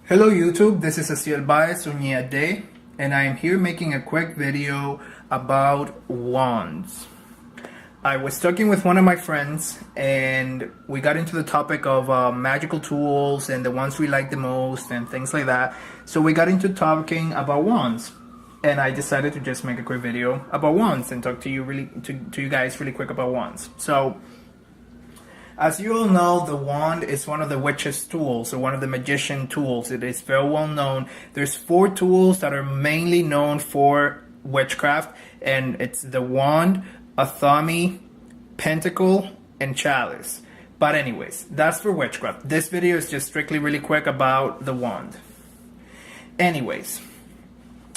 Hello YouTube, this is Asiel Baez Day, and I am here making a quick video about wands. I was talking with one of my friends and we got into the topic of magical tools and the ones we like the most and things like that. So we got into talking about wands, and I decided to just make a quick video about wands and talk to you guys really quick about wands. So as you all know, the wand is one of the witch's tools, or one of the magician tools. It is very well known. There's 4 tools that are mainly known for witchcraft, and it's the wand, a thummy, pentacle, and chalice. But anyways, that's for witchcraft. This video is just strictly really quick about the wand. Anyways,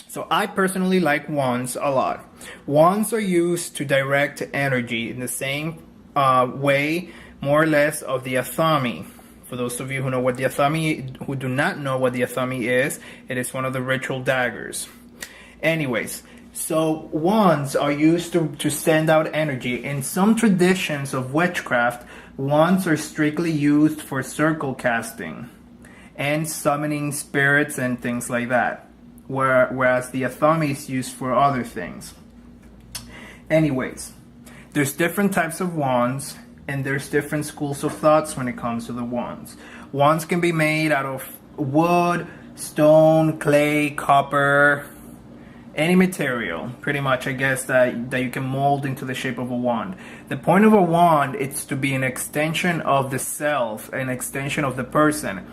so I personally like wands a lot. Wands are used to direct energy in the same way, more or less, of the athami. For those of you who know what the athami, who do not know what the athami is, it is one of the ritual daggers. Anyways, so wands are used to send out energy. In some traditions of witchcraft, wands are strictly used for circle casting and summoning spirits and things like that, whereas the athami is used for other things. Anyways, there's different types of wands, and there's different schools of thoughts when it comes to the wands. Wands can be made out of wood, stone, clay, copper, any material, pretty much, I guess, that you can mold into the shape of a wand. The point of a wand is to be an extension of the self, an extension of the person,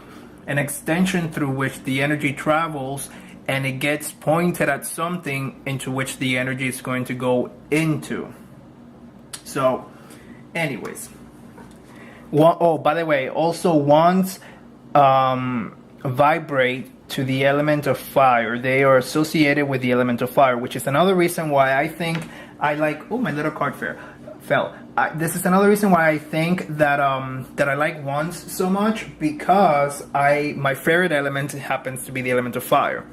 an extension through which the energy travels, and it gets pointed at something into which the energy is going to go into. So, anyways, oh, by the way, also wands vibrate to the element of fire. They are associated with the element of fire, which is another reason why I think I like. Oh, my little card fell. This is another reason why I think that that I like wands so much, because my favorite element happens to be the element of fire.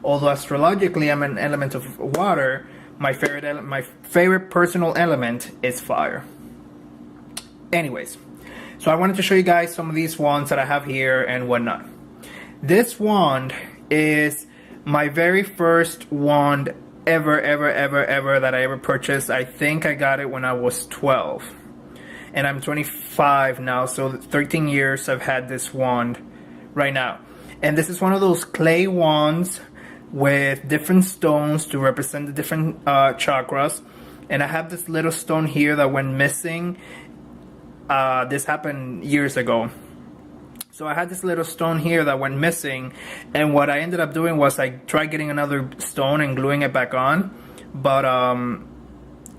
Although astrologically I'm an element of water, my favorite personal element is fire. Anyways, so I wanted to show you guys some of these wands that I have here and whatnot. This wand is my very first wand ever that I ever purchased. I think I got it when I was 12. And I'm 25 now, so 13 years I've had this wand right now. And this is one of those clay wands with different stones to represent the different chakras. And I have this little stone here that went missing. This happened years ago. So I had this little stone here that went missing, and what I ended up doing was I tried getting another stone and gluing it back on, but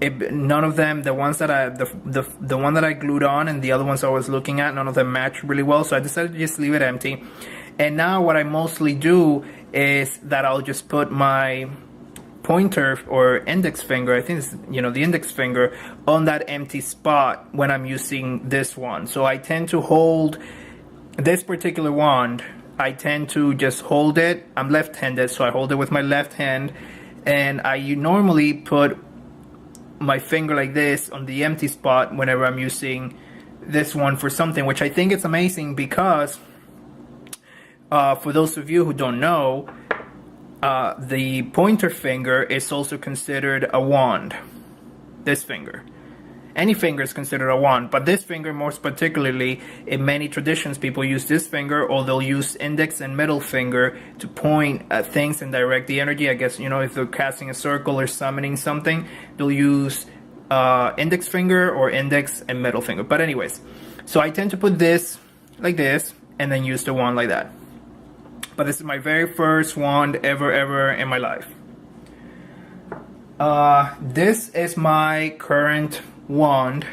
none of them, the ones that the one that I glued on and the other ones I was looking at, none of them matched really well, so I decided to just leave it empty. And now what I mostly do is that I'll just put my pointer or index finger, I think it's, the index finger, on that empty spot when I'm using this one. So I tend to hold this particular wand, I tend to just hold it. I'm left-handed, so I hold it with my left hand, and I normally put my finger like this on the empty spot whenever I'm using this one for something, which I think is amazing because for those of you who don't know, the pointer finger is also considered a wand. This finger. Any finger is considered a wand, but this finger, most particularly, in many traditions, people use this finger, or they'll use index and middle finger to point at things and direct the energy. I guess, if they're casting a circle or summoning something, they'll use index finger or index and middle finger. But anyways, so I tend to put this like this and then use the wand like that. But this is my very first wand ever in my life. This is my current wand.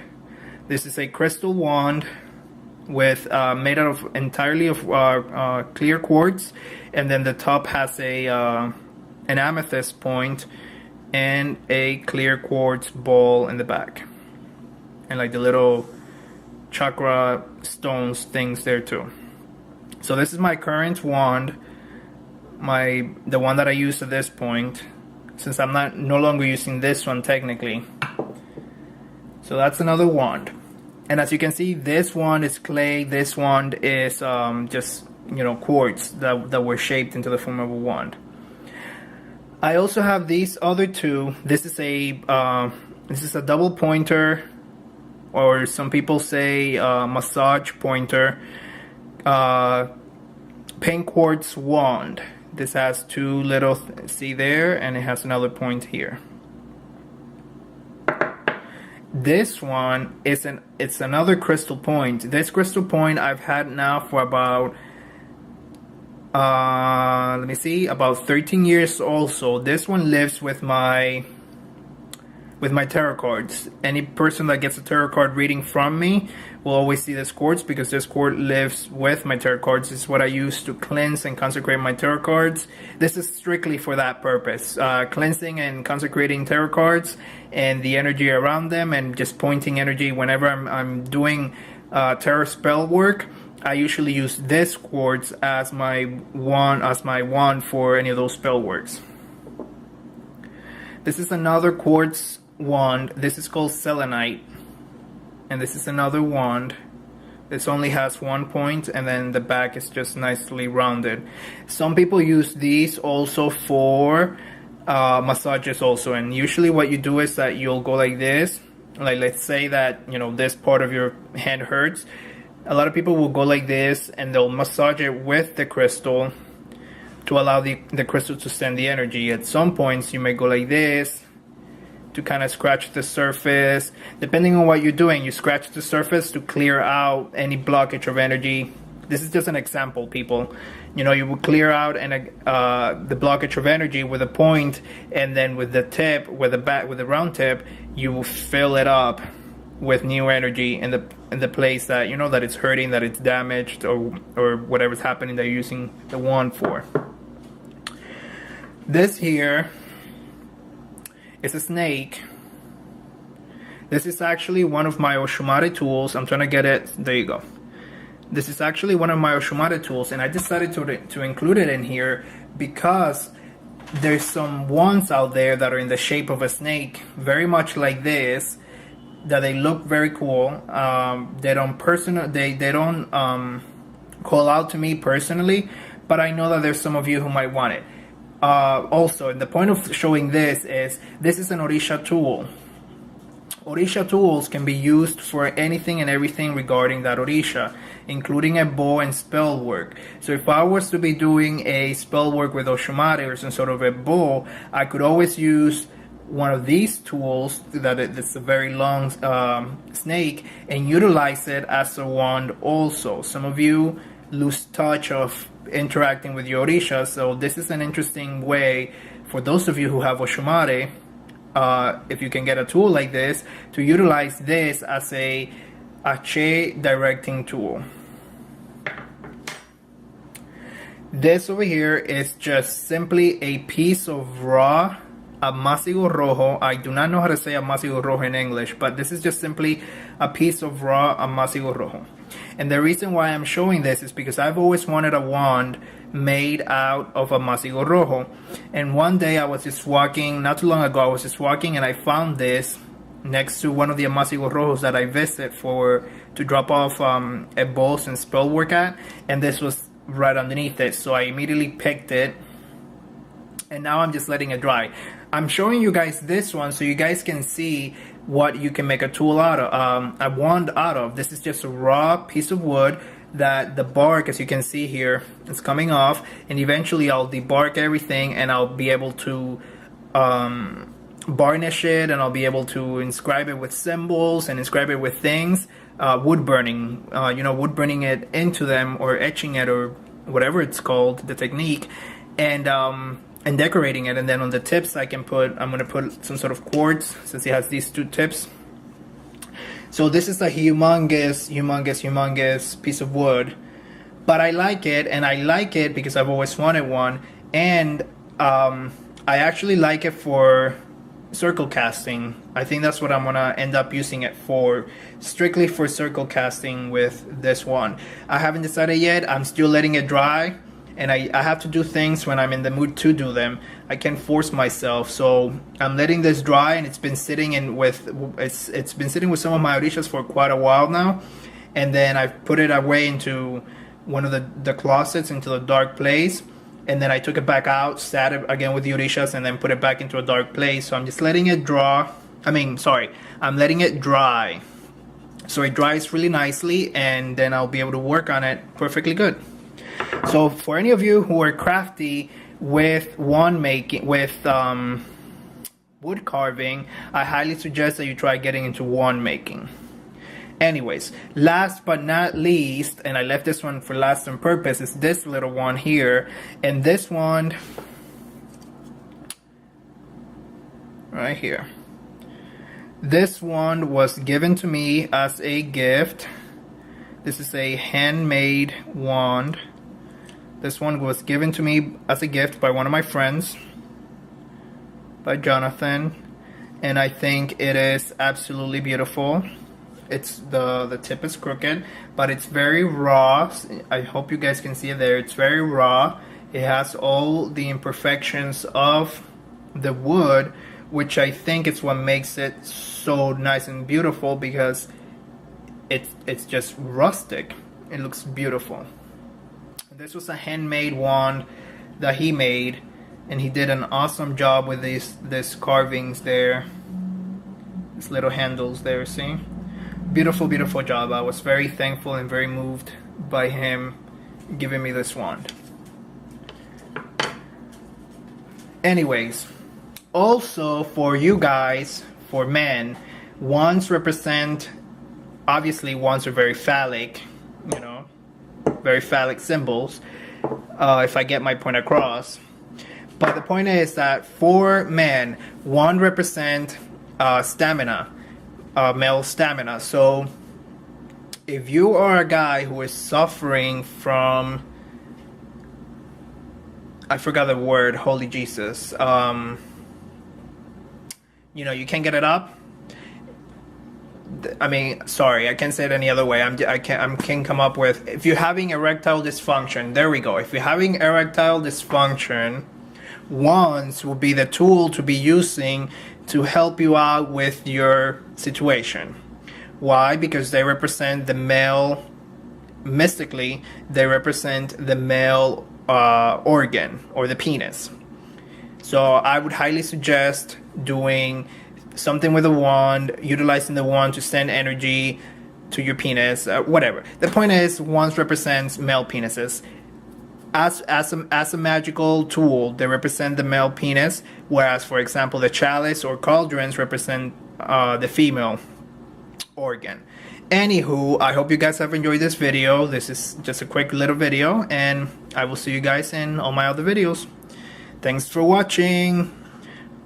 This is a crystal wand with made out of entirely of clear quartz, and then the top has an amethyst point and a clear quartz ball in the back, and like the little chakra stones things there too. So this is my current wand, the one that I use at this point, since I'm no longer using this one technically. So that's another wand. And as you can see, this wand is clay, this wand is just quartz that were shaped into the form of a wand. I also have these other two. This is a double pointer, or some people say massage pointer, pink quartz wand. This has two little, see there, and it has another point here. This one it's another crystal point. This crystal point I've had now for about let me see, about 13 years also. This one lives with my tarot cards. Any person that gets a tarot card reading from me will always see this quartz, because this quartz lives with my tarot cards. This is what I use to cleanse and consecrate my tarot cards. This is strictly for that purpose, cleansing and consecrating tarot cards and the energy around them, and just pointing energy. Whenever I'm doing tarot spell work, I usually use this quartz as my wand for any of those spell works. This is another quartz wand. This is called selenite, and this is another wand. This only has one point, and then the back is just nicely rounded. Some people use these also for massages also, and usually what you do is that you'll go like this. Like, let's say that this part of your hand hurts. A lot of people will go like this, and they'll massage it with the crystal to allow the crystal to send the energy. At some points you may go like this to kind of scratch the surface. Depending on what you're doing, you scratch the surface to clear out any blockage of energy. This is just an example, people. You will clear out the blockage of energy with a point, and then with the tip, with the round tip, you will fill it up with new energy in the place that that it's hurting, that it's damaged, or whatever's happening that you're using the wand for. This here is a snake. This is actually one of my Oshumare tools. I'm trying to get it. There you go. This is actually one of my Oshumare tools, and I decided to include it in here because there's some wands out there that are in the shape of a snake, very much like this, that they look very cool. They don't call out to me personally, but I know that there's some of you who might want it. Also, and the point of showing this is an Orisha tool. Orisha tools can be used for anything and everything regarding that Orisha, including a bow and spell work. So if I was to be doing a spell work with Oshumare or some sort of a bow, I could always use one of these tools that's a very long snake, and utilize it as a wand also. Some of you lose touch of interacting with your Orisha, so this is an interesting way for those of you who have Oshumare, if you can get a tool like this, to utilize this as a Ache directing tool. This over here is just simply a piece of raw amasigo rojo. I do not know how to say amasigo rojo in English, but this is just simply a piece of raw amasigo rojo. And the reason why I'm showing this is because I've always wanted a wand made out of amasigo rojo. And one day I was just walking, not too long ago, I was just walking and I found this next to one of the amasigo rojos that I visit to drop off a bows and spell work at, and this was right underneath it. So I immediately picked it, and now I'm just letting it dry. I'm showing you guys this one so you guys can see what you can make a tool out of, a wand out of. This is just a raw piece of wood that the bark, as you can see here, is coming off, and eventually I'll debark everything and I'll be able to varnish it, and I'll be able to inscribe it with symbols and inscribe it with things, wood burning, wood burning it into them, or etching it, or whatever it's called, the technique, and decorating it. And then on the tips I'm going to put some sort of quartz, since it has these two tips. So this is a humongous piece of wood, but I like it, and I like it because I've always wanted one, and I actually like it for circle casting. I think that's what I'm gonna end up using it for, strictly for circle casting with this one. I haven't decided yet. I'm still letting it dry, and I have to do things when I'm in the mood to do them. I can't force myself, so I'm letting this dry, and it's been sitting it's been sitting with some of my orishas for quite a while now, and then I've put it away into one of the closets into a dark place, and then I took it back out, sat it again with the orishas, and then put it back into a dark place. So I'm just letting it I'm letting it dry. So it dries really nicely, and then I'll be able to work on it perfectly good. So for any of you who are crafty with wand making, with wood carving, I highly suggest that you try getting into wand making. Anyways, last but not least, and I left this one for last on purpose, is this little one here. And this one right here, this one was given to me as a gift. This is a handmade wand. This one was given to me as a gift by one of my friends, by Jonathan, and I think it is absolutely beautiful. It's the tip is crooked, but it's very raw. I hope you guys can see it there. It's very raw. It has all the imperfections of the wood, which I think is what makes it so nice and beautiful, because it's just rustic. It looks beautiful. This was a handmade wand that he made, and he did an awesome job with these carvings there. These little handles there, see? Beautiful, beautiful job. I was very thankful and very moved by him giving me this wand. Anyways, also for you guys, for men, wands represent, obviously wands are very phallic, you know, very phallic symbols, if I get my point across. But the point is that for men, wand represent stamina, male stamina. So if you are a guy who is suffering from, I forgot the word, holy Jesus, you know, you can't get it up. I mean, sorry, I can't say it any other way. I can't come up with, if you're having erectile dysfunction, there we go. If you're having erectile dysfunction, wands will be the tool to be using to help you out with your situation. Why? Because they represent the male, mystically, they represent the male organ, or the penis. So I would highly suggest doing something with a wand, utilizing the wand to send energy to your penis, whatever. The point is, wands represents male penises. As a magical tool, they represent the male penis, whereas, for example, the chalice or cauldrons represent the female organ. Anywho, I hope you guys have enjoyed this video. This is just a quick little video, and I will see you guys in all my other videos. Thanks for watching.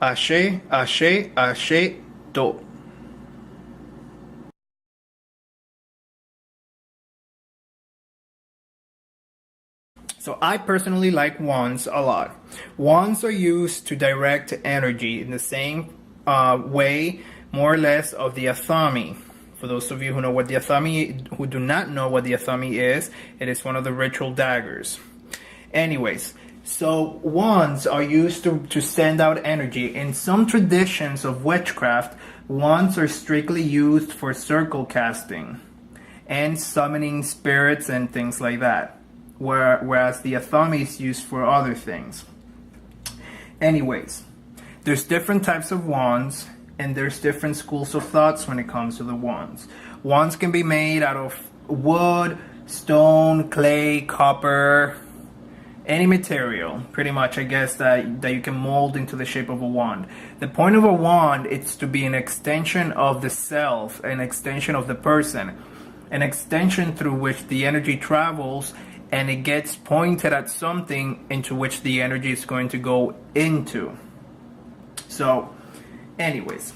Ashe, ashe, ashe, do. So I personally like wands a lot. Wands are used to direct energy in the same way, more or less, of the athame. For those of you who know what the athame, who do not know what the athame is, it is one of the ritual daggers. Anyways, so wands are used to send out energy. In some traditions of witchcraft, wands are strictly used for circle casting and summoning spirits and things like that, whereas the athame is used for other things. Anyways, there's different types of wands, and there's different schools of thoughts when it comes to the wands. Wands can be made out of wood, stone, clay, copper, any material, pretty much, I guess, that you can mold into the shape of a wand. The point of a wand is to be an extension of the self, an extension of the person, an extension through which the energy travels, and it gets pointed at something into which the energy is going to go into. So, anyways.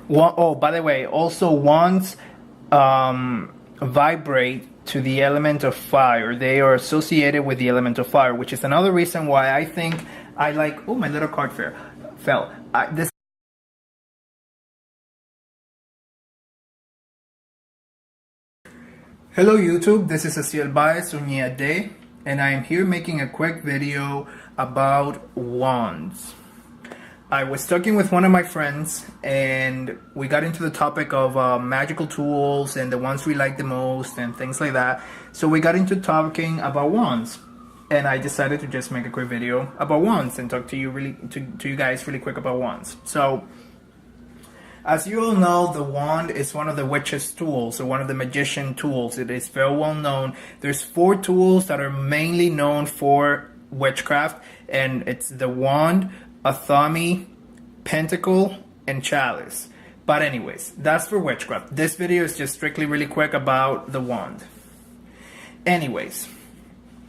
Oh, by the way, also wands vibrate to the element of fire. They are associated with the element of fire, which is another reason why I think I like... Oh, my little card fell. Hello YouTube, this is Asiel Baez Uñiade, and I am here making a quick video about wands. I was talking with one of my friends, and we got into the topic of magical tools and the ones we like the most and things like that. So we got into talking about wands, and I decided to just make a quick video about wands and talk to you to you guys really quick about wands. So, as you all know, the wand is one of the witch's tools, or one of the magician tools. It is very well known. There's 4 tools that are mainly known for witchcraft, and it's the wand, a thummy, pentacle, and chalice. But anyways, that's for witchcraft. This video is just strictly really quick about the wand. Anyways,